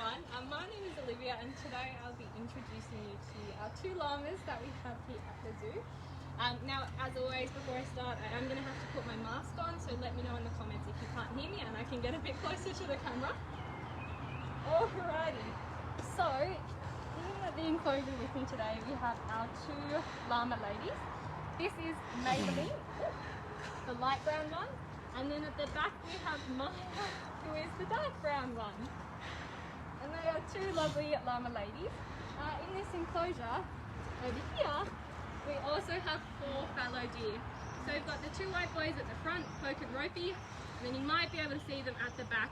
everyone, my name is Olivia and today I'll be introducing you to our two llamas that we have here at the zoo. Now, as always, before I start, I am going to have to put my mask on, so let me know in the comments if you can't hear me and I can get a bit closer to the camera. Alrighty, so here at the enclosure with me today we have our two llama ladies. This is Maybelline, the light brown one, and then at the back we have Maya, who is the dark brown one. And they are two lovely llama ladies. In this enclosure over here, we also have 4 fallow deer. So we've got the 2 white boys at the front, Poke and Ropey, and then you might be able to see them at the back,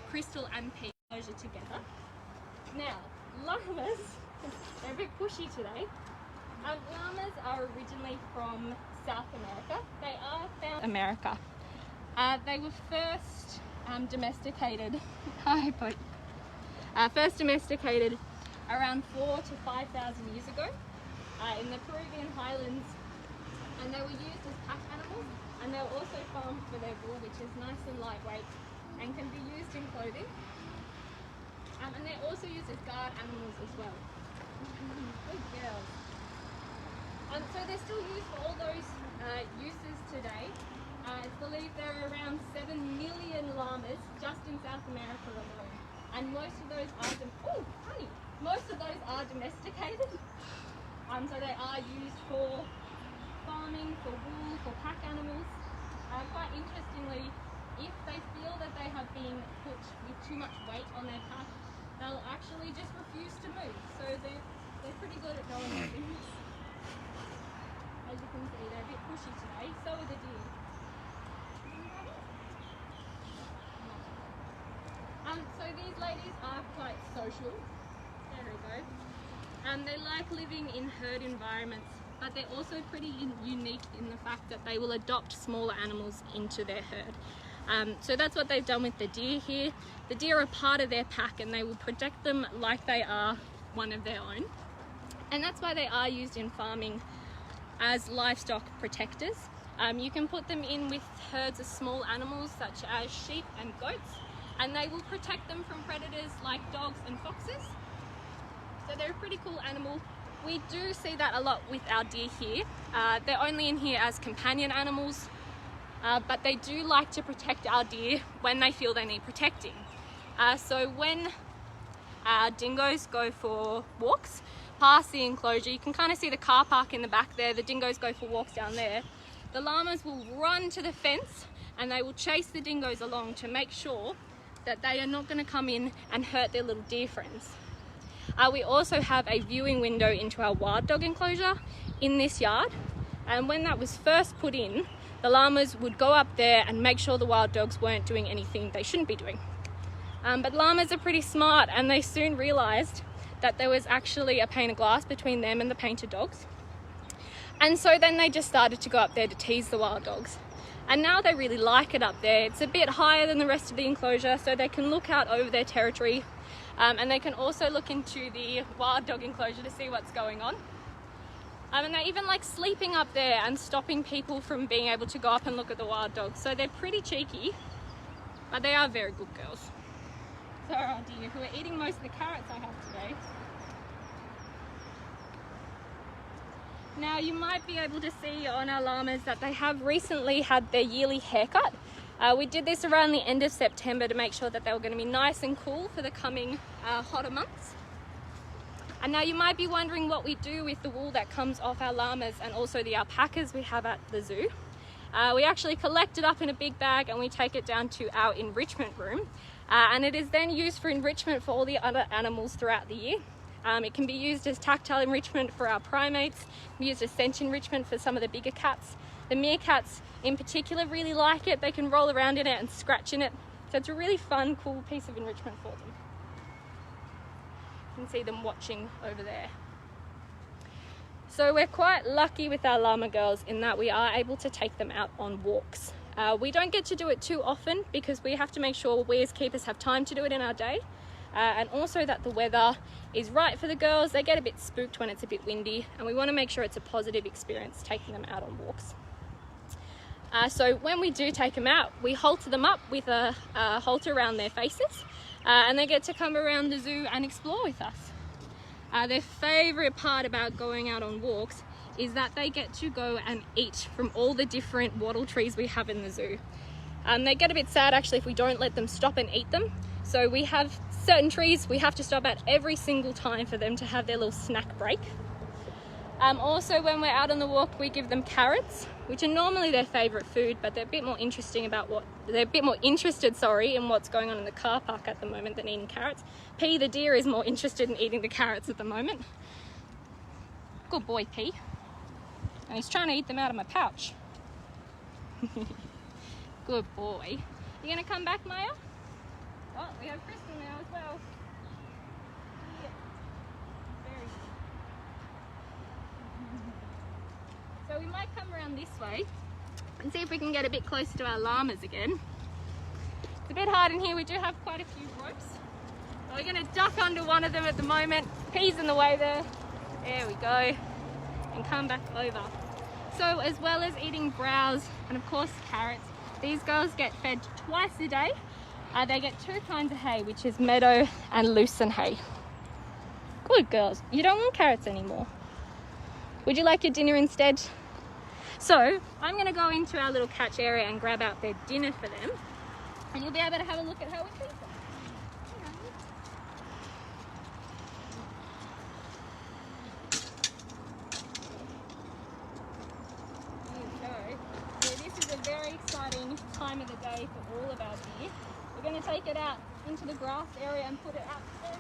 Crystal and Pete, enclosure together. Now, llamas, they're a bit pushy today. Llamas are originally from South America. They are found in America. They were first domesticated. First domesticated around 4,000 to 5,000 years ago in the Peruvian highlands, and they were used as pack animals, and they were also farmed for their wool, which is nice and lightweight and can be used in clothing. And they're also used as guard animals as well. Good girls. So they're still used for all those uses today. It's believed there are around 7 million llamas just in South America alone. And most of those are domesticated. So they are used for farming, for wool, for pack animals. Quite interestingly, if they feel that they have been put with too much weight on their pack, they'll actually just refuse to move. So they're pretty good at knowing their limits. As you can see, they're a bit pushy today. So are the deer. So these ladies are quite social. There we go. They like living in herd environments, but they're also pretty unique in the fact that they will adopt smaller animals into their herd. So that's what they've done with the deer here. The deer are part of their pack and they will protect them like they are one of their own. And that's why they are used in farming as livestock protectors. You can put them in with herds of small animals such as sheep and goats, and they will protect them from predators like dogs and foxes. So they're a pretty cool animal. We do see that a lot with our deer here. They're only in here as companion animals, but they do like to protect our deer when they feel they need protecting. So when our dingoes go for walks past the enclosure, you can kind of see the car park in the back there. The dingoes go for walks down there. The llamas will run to the fence and they will chase the dingoes along to make sure that they are not going to come in and hurt their little deer friends. We also have a viewing window into our wild dog enclosure in this yard, and when that was first put in, the llamas would go up there and make sure the wild dogs weren't doing anything they shouldn't be doing. But llamas are pretty smart and they soon realized that there was actually a pane of glass between them and the painted dogs, and so then they just started to go up there to tease the wild dogs. And now they really like it up there. It's a bit higher than the rest of the enclosure, so they can look out over their territory, and they can also look into the wild dog enclosure to see what's going on. And they even like sleeping up there and stopping people from being able to go up and look at the wild dogs. So they're pretty cheeky, but they are very good girls. So our deer, who are eating most of the carrots I have today. Now you might be able to see on our llamas that they have recently had their yearly haircut. We did this around the end of September to make sure that they were going to be nice and cool for the coming hotter months. And now you might be wondering what we do with the wool that comes off our llamas and also the alpacas we have at the zoo. We actually collect it up in a big bag and we take it down to our enrichment room. And it is then used for enrichment for all the other animals throughout the year. It can be used as tactile enrichment for our primates, it can be used as scent enrichment for some of the bigger cats. The meerkats in particular really like it. They can roll around in it and scratch in it. So it's a really fun, cool piece of enrichment for them. You can see them watching over there. So we're quite lucky with our llama girls in that we are able to take them out on walks. We don't get to do it too often because we have to make sure we as keepers have time to do it in our day. And also that the weather is right for the girls. They get a bit spooked when it's a bit windy, and we want to make sure it's a positive experience taking them out on walks. So when we do take them out, we halter them up with a halter around their faces, and they get to come around the zoo and explore with us. Their favourite part about going out on walks is that they get to go and eat from all the different wattle trees we have in the zoo. They get a bit sad actually if we don't let them stop and eat them. So we have certain trees we have to stop at every single time for them to have their little snack break. Also, when we're out on the walk, we give them carrots, which are normally their favourite food, but they're a bit more interested in what's going on in the car park at the moment than eating carrots. P the deer is more interested in eating the carrots at the moment. Good boy, P. And he's trying to eat them out of my pouch. Good boy. You gonna come back, Maya? Oh, we have Crystal now as well. Yeah. Very good. So we might come around this way and see if we can get a bit closer to our llamas again. It's a bit hard in here. We do have quite a few ropes. So we're gonna duck under one of them at the moment. P's in the way there. There we go. And come back over. So as well as eating browse and of course carrots, these girls get fed twice a day. They get 2 kinds of hay, which is meadow and lucerne hay. Good girls. You don't want carrots anymore. Would you like your dinner instead? So I'm going to go into our little catch area and grab out their dinner for them, and you'll be able to have a look at how we feed them. Very exciting time of the day for all of our deer. We're going to take it out into the grass area and put it out there,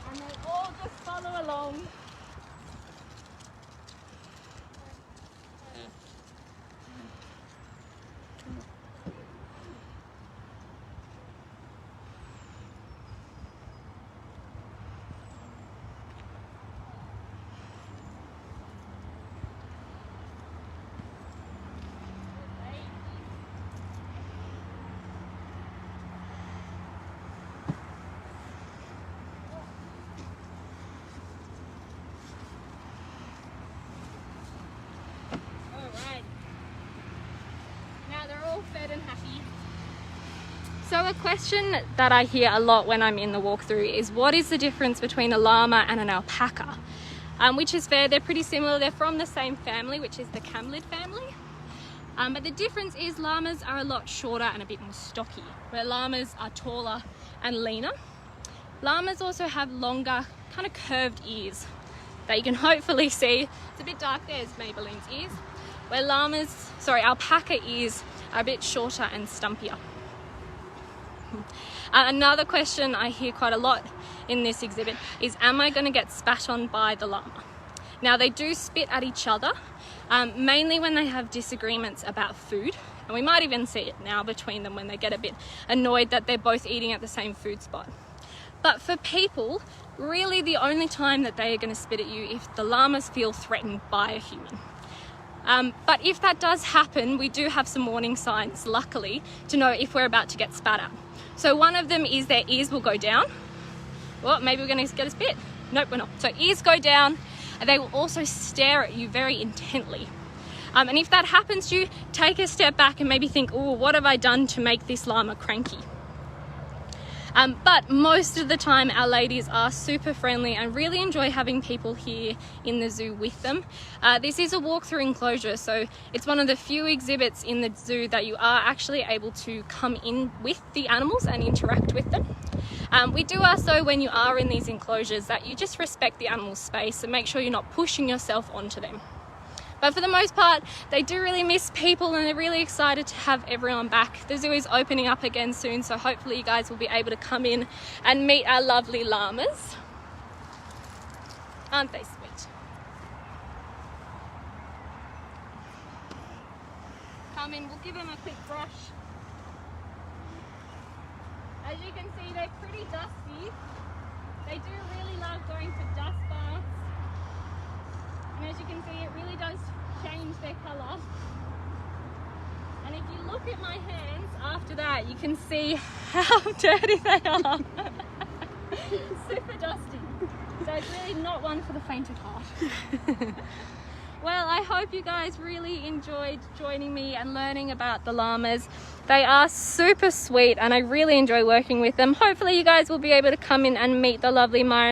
and they all just follow along. Fed and happy. So a question that I hear a lot when I'm in the walkthrough is, what is the difference between a llama and an alpaca? Which is fair, they're pretty similar. They're from the same family, which is the camelid family. But the difference is llamas are a lot shorter and a bit more stocky, where llamas are taller and leaner. Llamas also have longer, kind of curved ears that you can hopefully see. It's a bit dark there, it's Maybelline's ears. Where alpaca ears are a bit shorter and stumpier. Another question I hear quite a lot in this exhibit is, am I going to get spat on by the llama? Now they do spit at each other, mainly when they have disagreements about food, and we might even see it now between them when they get a bit annoyed that they're both eating at the same food spot. But for people, really the only time that they are going to spit at you if the llamas feel threatened by a human. But if that does happen, we do have some warning signs, luckily, to know if we're about to get spat at. So one of them is their ears will go down. Well, maybe we're going to get a spit. Nope, we're not. So ears go down, and they will also stare at you very intently. And if that happens to you, take a step back and maybe think, oh, what have I done to make this llama cranky? But most of the time our ladies are super friendly and really enjoy having people here in the zoo with them. This is a walk-through enclosure, so it's one of the few exhibits in the zoo that you are actually able to come in with the animals and interact with them. We do ask though, when you are in these enclosures, that you just respect the animal's space and make sure you're not pushing yourself onto them. But for the most part, they do really miss people and they're really excited to have everyone back. The zoo is opening up again soon, so hopefully you guys will be able to come in and meet our lovely llamas. Aren't they sweet? Come in, we'll give them a quick brush. As you can see, they're pretty dusty. They do really love going for dust baths. And as you can see, it really does change their colour. And if you look at my hands after that, you can see how dirty they are. Super dusty. So it's really not one for the faint of heart. Well, I hope you guys really enjoyed joining me and learning about the llamas. They are super sweet and I really enjoy working with them. Hopefully you guys will be able to come in and meet the lovely Myra